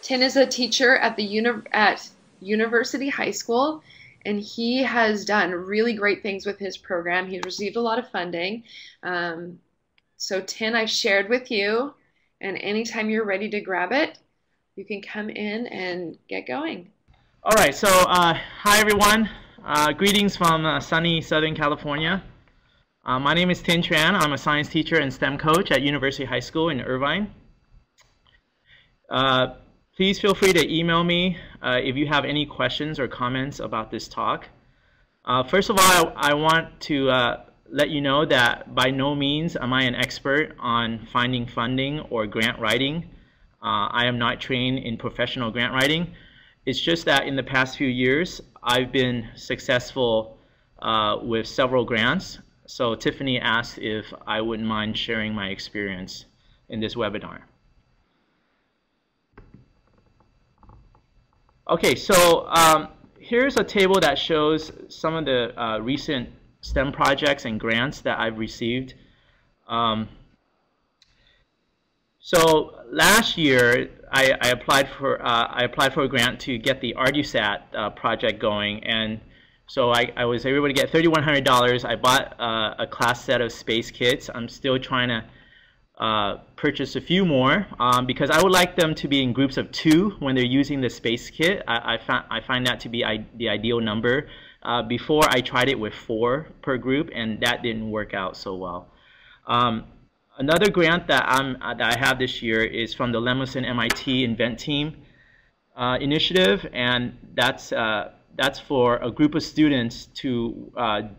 Tin is a teacher at at University High School, and he has done really great things with his program. He's received a lot of funding. So Tin, I've shared with you, and anytime you're ready to grab it, you can come in and get going. All right, so hi everyone. Greetings from sunny Southern California. My name is Tin Tran. I'm a science teacher and STEM coach at University High School in Irvine. Please feel free to email me if you have any questions or comments about this talk. First of all, I want to let you know that by no means am I an expert on finding funding or grant writing. I am not trained in professional grant writing. It's just that in the past few years, I've been successful with several grants. So Tiffany asked if I wouldn't mind sharing my experience in this webinar. Okay, so here's a table that shows some of the recent STEM projects and grants that I've received. So last year, I applied for a grant to get the ArduSat project going, and so I was able to get $3,100. I bought a class set of space kits. I'm still trying to purchase a few more because I would like them to be in groups of 2 when they're using the space kit. I find that to be the ideal number. Before I tried it with 4 per group, and that didn't work out so well. Another grant that I have this year is from the Lemelson MIT Invent Team initiative, and that's for a group of students to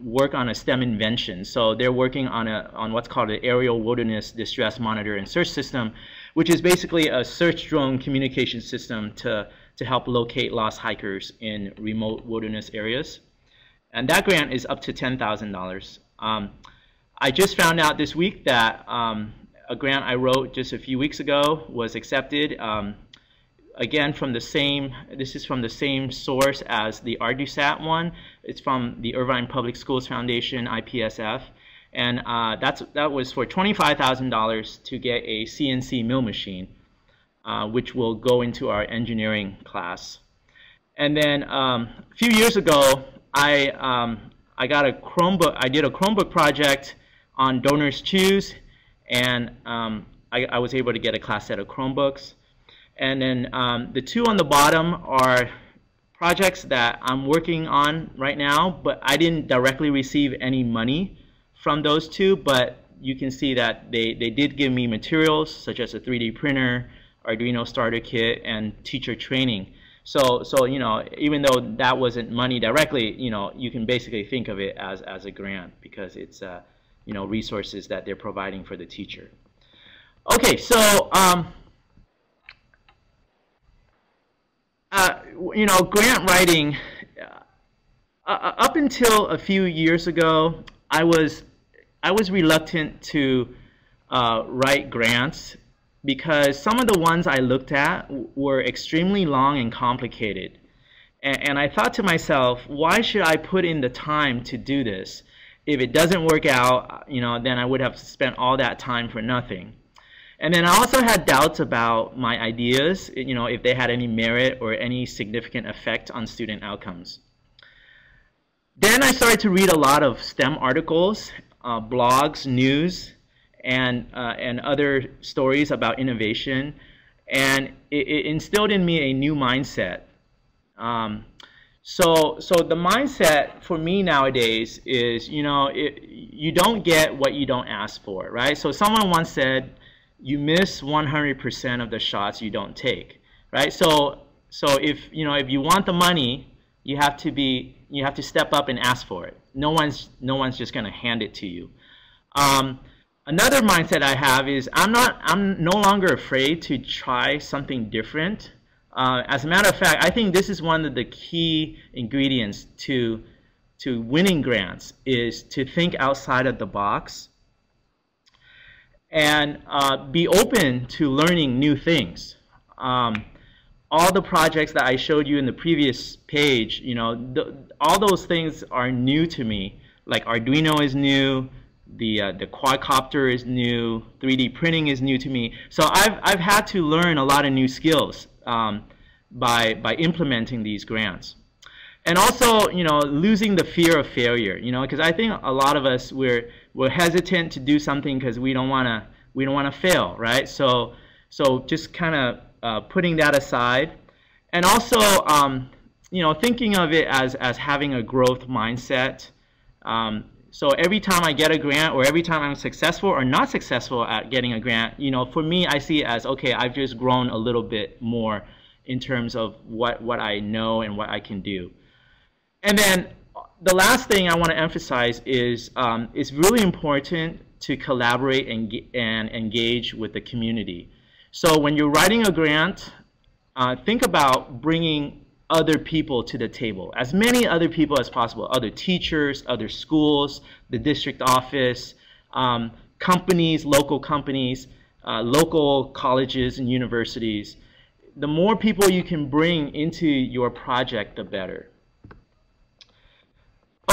work on a STEM invention. So they're working on what's called an aerial wilderness distress monitor and search system, which is basically a search drone communication system to help locate lost hikers in remote wilderness areas. And that grant is up to $10,000. I just found out this week that a grant I wrote just a few weeks ago was accepted. Again, this is from the same source as the ArduSat one. It's from the Irvine Public Schools Foundation, IPSF, and that was for $25,000 to get a CNC mill machine, which will go into our engineering class. And then a few years ago, I got a Chromebook. I did a Chromebook project on Donors Choose, and I was able to get a class set of Chromebooks. And then the 2 on the bottom are projects that I'm working on right now, but I didn't directly receive any money from those 2, but you can see that they did give me materials such as a 3D printer, Arduino starter kit, and teacher training. So you know, even though that wasn't money directly, you know, you can basically think of it as a grant because it's you know, resources that they're providing for the teacher. Okay, so you know, grant writing, up until a few years ago, I was reluctant to write grants because some of the ones I looked at were extremely long and complicated. And I thought to myself, why should I put in the time to do this? If it doesn't work out, you know, then I would have spent all that time for nothing. And then I also had doubts about my ideas, you know, if they had any merit or any significant effect on student outcomes. Then I started to read a lot of STEM articles, blogs, news, and other stories about innovation, and it instilled in me a new mindset. So the mindset for me nowadays is, you know, you don't get what you don't ask for, right? So someone once said, you miss 100% of the shots you don't take, right? So if you want the money, you have to step up and ask for it. No one's just going to hand it to you. Another mindset I have is I'm no longer afraid to try something different. As a matter of fact, I think this is one of the key ingredients to winning grants is to think outside of the box and be open to learning new things. All the projects that I showed you in the previous page, you know, all those things are new to me. Like Arduino is new, the quadcopter is new, 3D printing is new to me. So I've had to learn a lot of new skills by implementing these grants. And also, losing the fear of failure, because I think a lot of us we're hesitant to do something because we don't want to fail, right? So just kind of putting that aside, and also thinking of it as having a growth mindset. So every time I get a grant, or every time I'm successful or not successful at getting a grant, for me, I see it as, okay, I've just grown a little bit more in terms of what I know and what I can do. And then the last thing I want to emphasize is it's really important to collaborate and engage with the community. So when you're writing a grant, think about bringing other people to the table, as many other people as possible, other teachers, other schools, the district office, companies, local colleges and universities. The more people you can bring into your project, the better.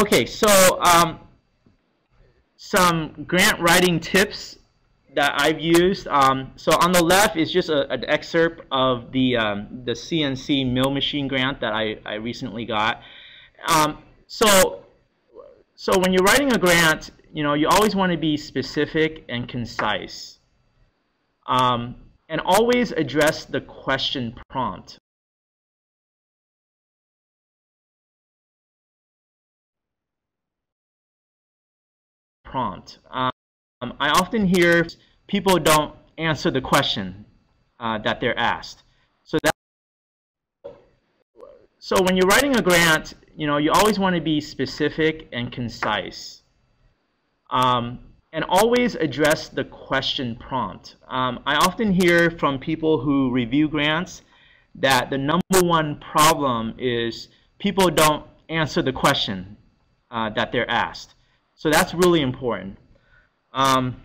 Okay, so some grant writing tips that I've used. So on the left is just an excerpt of the CNC mill machine grant that I recently got. So when you're writing a grant, you always want to be specific and concise, and always address the question prompt. I often hear people don't answer the question that they're asked. So when you're writing a grant, you always want to be specific and concise, and always address the question prompt. I often hear from people who review grants that the number one problem is people don't answer the question that they're asked. So that's really important. Also,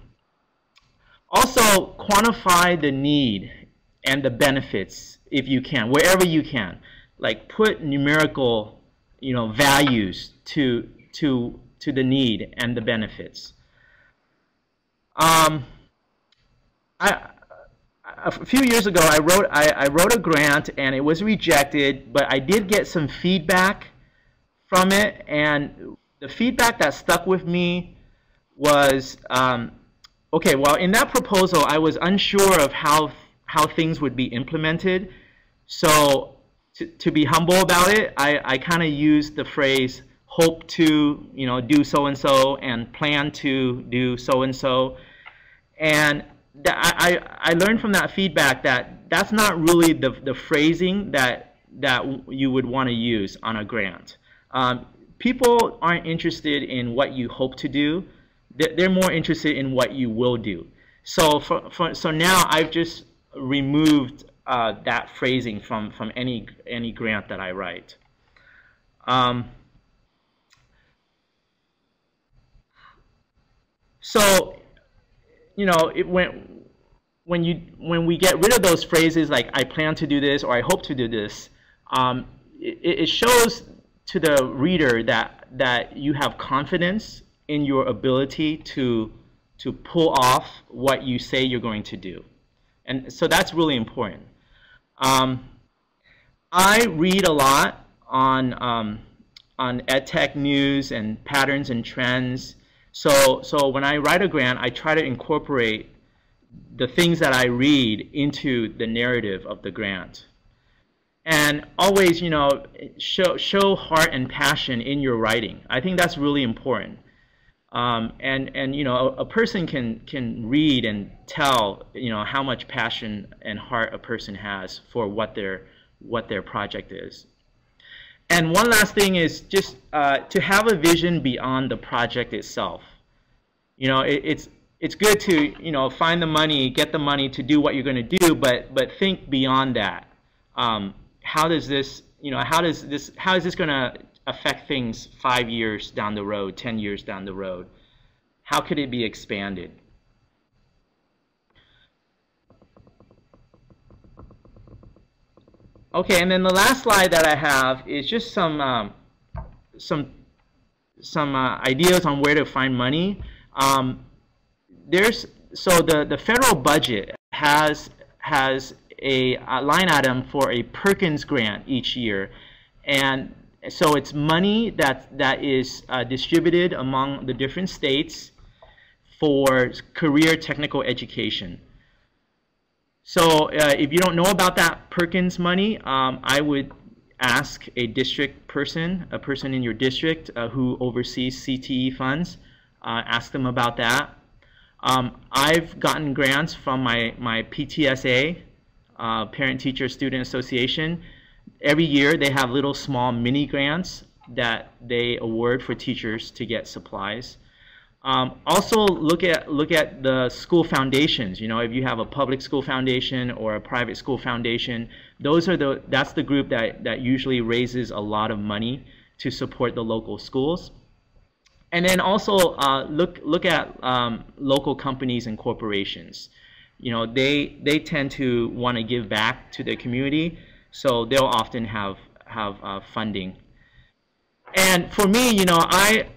quantify the need and the benefits if you can, wherever you can. Like put numerical, values to the need and the benefits. A few years ago, I wrote a grant and it was rejected, but I did get some feedback from it, and the feedback that stuck with me was, okay, well, in that proposal, I was unsure of how things would be implemented. So to be humble about it, I kind of used the phrase, hope to, do so-and-so, and plan to do so-and-so. And I learned from that feedback that that's not really the phrasing that you would want to use on a grant. People aren't interested in what you hope to do. They're more interested in what you will do. So so now I've just removed that phrasing from any grant that I write. So when we get rid of those phrases like I plan to do this or I hope to do this, it shows to the reader that you have confidence in your ability to pull off what you say you're going to do. And so that's really important. I read a lot on EdTech news and patterns and trends. So when I write a grant, I try to incorporate the things that I read into the narrative of the grant. And always, show heart and passion in your writing. I think that's really important. A person can read and tell, how much passion and heart a person has for what their project is. And one last thing is just to have a vision beyond the project itself. It's good to find the money, get the money to do what you're going to do, but think beyond that. How is this going to affect things 5 years down the road, 10 years down the road? How could it be expanded? Okay, and then the last slide that I have is just some ideas on where to find money. So the federal budget has a line item for a Perkins grant each year, and so it's money that is distributed among the different states for career technical education. So if you don't know about that Perkins money, I would ask a district person, a person in your district who oversees CTE funds, ask them about that. I've gotten grants from my PTSA, Parent Teacher Student Association. Every year they have little small mini grants that they award for teachers to get supplies. Also look at the school foundations. You know, if you have a public school foundation or a private school foundation, that's the group that usually raises a lot of money to support the local schools. And then also look at local companies and corporations. You know, they tend to want to give back to their community, so they'll often have funding. And for me, you know, I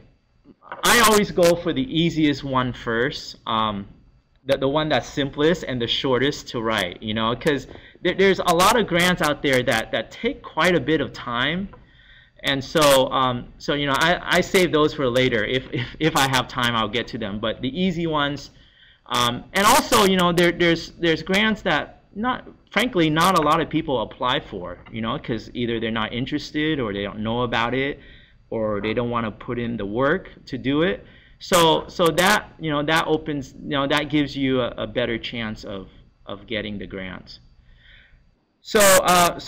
always go for the easiest one first, the one that's simplest and the shortest to write, you know, because there's a lot of grants out there that take quite a bit of time. And so, you know, I save those for later. If I have time, I'll get to them. But the easy ones, and also, you know, there's grants that frankly, not a lot of people apply for, you know, because either they're not interested or they don't know about it, or they don't want to put in the work to do it. So that, you know, that opens, you know, that gives you a better chance of getting the grant. So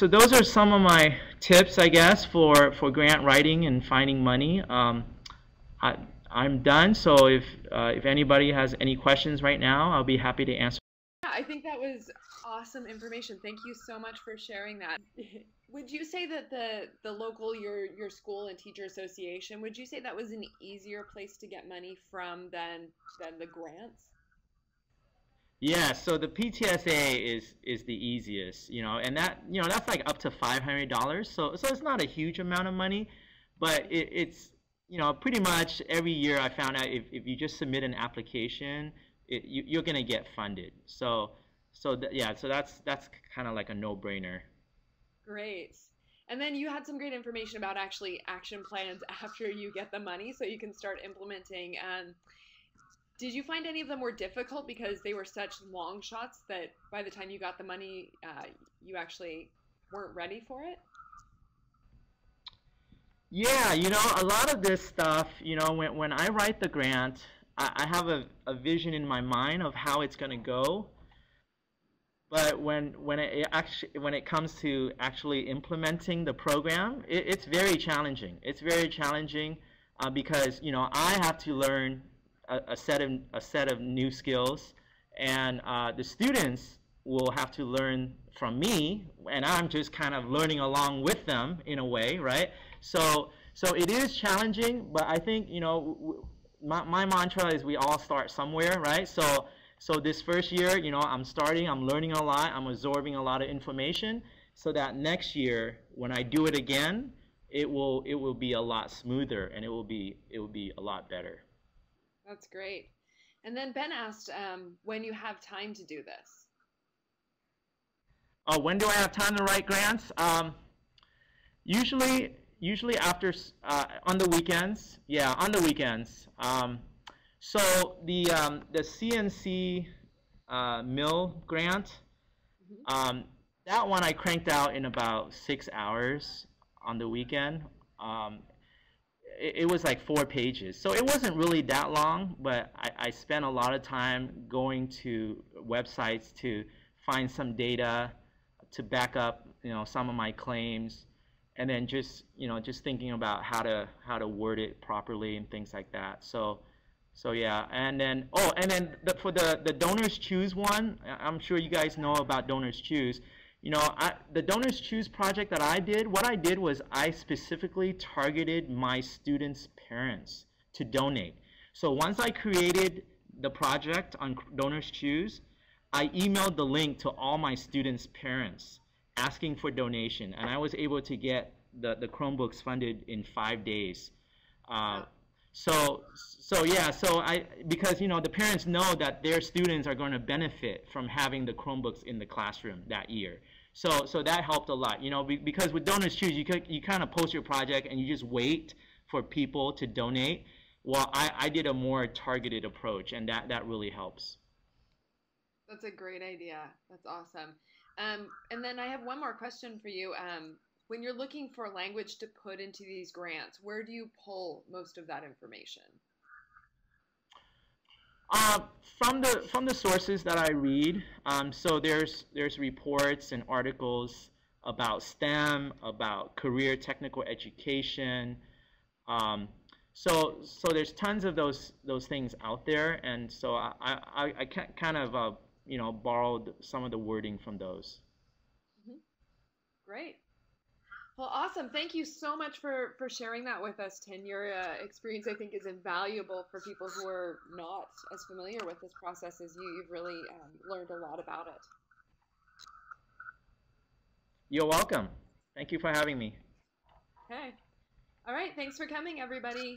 those are some of my tips, I guess, for grant writing and finding money. I'm done. So if anybody has any questions right now, I'll be happy to answer. Yeah, I think that was awesome information. Thank you so much for sharing that. Would you say that the local, your school and teacher association, would you say that was an easier place to get money from than the grants? Yeah, so the PTSA is the easiest, you know, and that, you know, that's like up to $500. So it's not a huge amount of money, but it's, you know, pretty much every year I found out if you just submit an application, you're gonna get funded. Yeah, so that's kind of like a no-brainer. Great. And then you had some great information about actually action plans after you get the money so you can start implementing. Did you find any of them were difficult because they were such long shots that by the time you got the money, you actually weren't ready for it? Yeah, you know, a lot of this stuff, you know, when I write the grant, I have a vision in my mind of how it's going to go. But when it comes to actually implementing the program, it's very challenging. It's very challenging because, you know, I have to learn a set of new skills, and the students will have to learn from me, and I'm just kind of learning along with them in a way, right? So it is challenging, but I think, you know, my mantra is we all start somewhere, right? So this first year, you know, I'm learning a lot, I'm absorbing a lot of information, so that next year when I do it again, it will be a lot smoother, and it will be a lot better. That's great. And then Ben asked when you have time to do this. Oh, when do I have time to write grants? Usually after on the weekends. Yeah, on the weekends. So the CNC mill grant, that one I cranked out in about 6 hours on the weekend. It was like 4 pages, so it wasn't really that long, but I spent a lot of time going to websites to find some data to back up, you know, some of my claims, and then just thinking about how to word it properly and things like that. So yeah, and then for the Donors Choose one, I'm sure you guys know about Donors Choose. You know, the Donors Choose project that I did, what I did was I specifically targeted my students' parents to donate. So once I created the project on Donors Choose, I emailed the link to all my students' parents asking for donation, and I was able to get the Chromebooks funded in 5 days. So yeah, so because the parents know that their students are going to benefit from having the Chromebooks in the classroom that year. So that helped a lot, because with Donors Choose, you kind of post your project and you just wait for people to donate. Well, I did a more targeted approach, and that really helps. That's a great idea. That's awesome. And then I have one more question for you. When you're looking for language to put into these grants, where do you pull most of that information? From the sources that I read, so there's reports and articles about STEM, about career technical education. Um, so there's tons of those things out there, and so I kind of borrowed some of the wording from those. Mhm. Great. Well, awesome. Thank you so much for sharing that with us, Tin. Your experience, I think, is invaluable for people who are not as familiar with this process as you. You've really learned a lot about it. You're welcome. Thank you for having me. Okay. All right. Thanks for coming, everybody.